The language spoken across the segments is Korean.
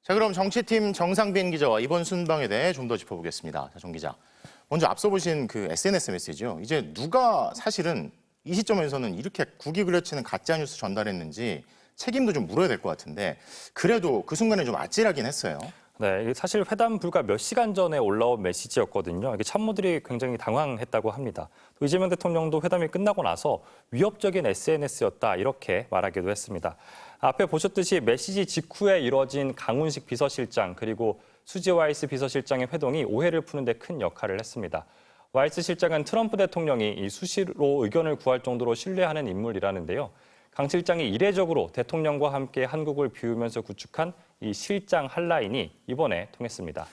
자, 그럼 정치팀 정상빈 기자와 이번 순방에 대해 좀 더 짚어보겠습니다. 자, 정 기자. 먼저 앞서 보신 그 SNS 메시지요. 이제 누가 사실은 이 시점에서는 이렇게 국이 그려치는 가짜 뉴스 전달했는지 책임도 좀 물어야 될 것 같은데 그래도 그 순간에 좀 아찔하긴 했어요. 네, 사실 회담 불과 몇 시간 전에 올라온 메시지였거든요. 이게 참모들이 굉장히 당황했다고 합니다. 또 이재명 대통령도 회담이 끝나고 나서 위협적인 SNS였다 이렇게 말하기도 했습니다. 앞에 보셨듯이 메시지 직후에 이뤄진 강훈식 비서실장 그리고 수지 와이스 비서실장의 회동이 오해를 푸는 데 큰 역할을 했습니다. 와이스 실장은 트럼프 대통령이 이 수시로 의견을 구할 정도로 신뢰하는 인물이라는데요. 강 실장이 이례적으로 대통령과 함께 한국을 비우면서 구축한 이 실장 한라인이 이번에 통했습니다.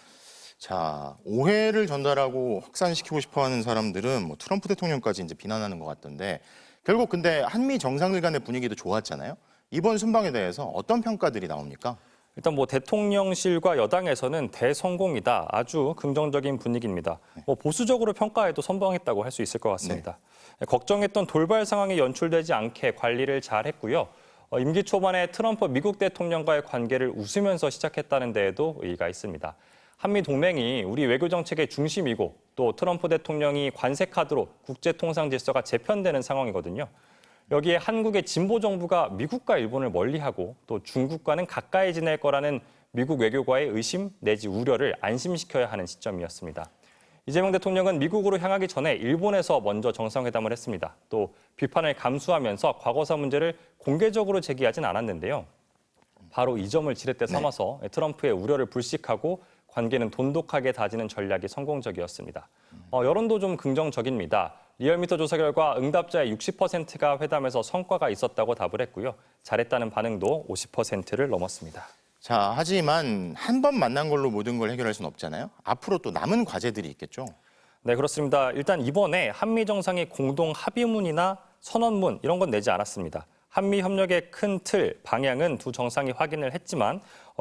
자, 오해를 전달하고 확산시키고 싶어하는 사람들은 뭐 트럼프 대통령까지 이제 비난하는 것 같던데 결국 근데 한미 정상들 간의 분위기도 좋았잖아요. 이번 순방에 대해서 어떤 평가들이 나옵니까? 일단 뭐 대통령실과 여당에서는 대성공이다. 아주 긍정적인 분위기입니다. 뭐 보수적으로 평가해도 선방했다고 할 수 있을 것 같습니다. 네. 걱정했던 돌발 상황이 연출되지 않게 관리를 잘했고요. 임기 초반에 트럼프 미국 대통령과의 관계를 웃으면서 시작했다는 데에도 의의가 있습니다. 한미 동맹이 우리 외교 정책의 중심이고 또 트럼프 대통령이 관세 카드로 국제 통상 질서가 재편되는 상황이거든요. 여기에 한국의 진보 정부가 미국과 일본을 멀리하고 또 중국과는 가까이 지낼 거라는 미국 외교과의 의심 내지 우려를 안심시켜야 하는 시점이었습니다. 이재명 대통령은 미국으로 향하기 전에 일본에서 먼저 정상회담을 했습니다. 또 비판을 감수하면서 과거사 문제를 공개적으로 제기하진 않았는데요. 바로 이 점을 지렛대 삼아서 트럼프의 우려를 불식하고 관계는 돈독하게 다지는 전략이 성공적이었습니다. 여론도 좀 긍정적입니다. 리얼미터 조사 결과 응답자의 60%가 회담에서 성과가 있었다고 답을 했고요. 잘했다는 반응도 50%를 넘었습니다. 자, 하지만 한 번 만난 걸로 모든 걸 해결할 수는 없잖아요. 앞으로 또 남은 과제들이 있겠죠. 네, 그렇습니다. 일단 이번에 한미 정상이 공동 합의문이나 선언문 이런 건 내지 않았습니다. 한미 협력의 큰 틀, 방향은 두 정상이 확인을 했지만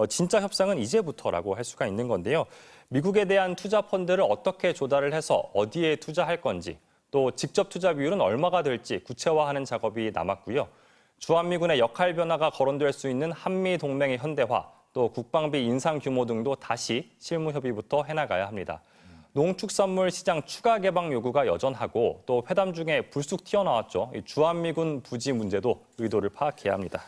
진짜 협상은 이제부터라고 할 수가 있는 건데요. 미국에 대한 투자 펀드를 어떻게 조달을 해서 어디에 투자할 건지, 또 직접 투자 비율은 얼마가 될지 구체화하는 작업이 남았고요. 주한미군의 역할 변화가 거론될 수 있는 한미 동맹의 현대화, 또 국방비 인상 규모 등도 다시 실무 협의부터 해나가야 합니다. 농축산물 시장 추가 개방 요구가 여전하고 또 회담 중에 불쑥 튀어나왔죠. 주한미군 부지 문제도 의도를 파악해야 합니다.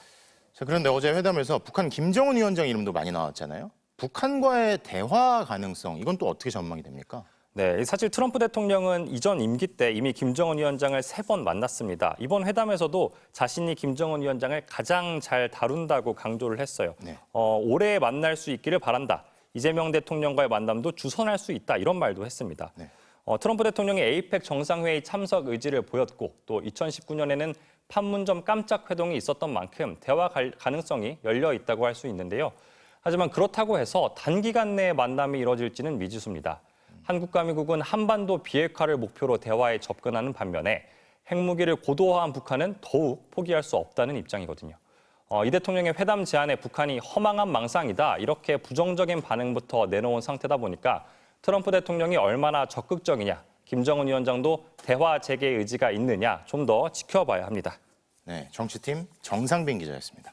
자, 그런데 어제 회담에서 북한 김정은 위원장 이름도 많이 나왔잖아요. 북한과의 대화 가능성, 이건 또 어떻게 전망이 됩니까? 네, 사실 트럼프 대통령은 이전 임기 때 이미 김정은 위원장을 3번 만났습니다. 이번 회담에서도 자신이 김정은 위원장을 가장 잘 다룬다고 강조를 했어요. 네. 올해 만날 수 있기를 바란다. 이재명 대통령과의 만남도 주선할 수 있다. 이런 말도 했습니다. 네. 트럼프 대통령이 에이펙 정상회의 참석 의지를 보였고 또 2019년에는 판문점 깜짝 회동이 있었던 만큼 대화 가능성이 열려 있다고 할 수 있는데요. 하지만 그렇다고 해서 단기간 내에 만남이 이뤄질지는 미지수입니다. 한국과 미국은 한반도 비핵화를 목표로 대화에 접근하는 반면에 핵무기를 고도화한 북한은 더욱 포기할 수 없다는 입장이거든요. 이 대통령의 회담 제안에 북한이 허망한 망상이다 이렇게 부정적인 반응부터 내놓은 상태다 보니까 트럼프 대통령이 얼마나 적극적이냐, 김정은 위원장도 대화 재개의 의지가 있느냐 좀 더 지켜봐야 합니다. 네, 정치팀 정상빈 기자였습니다.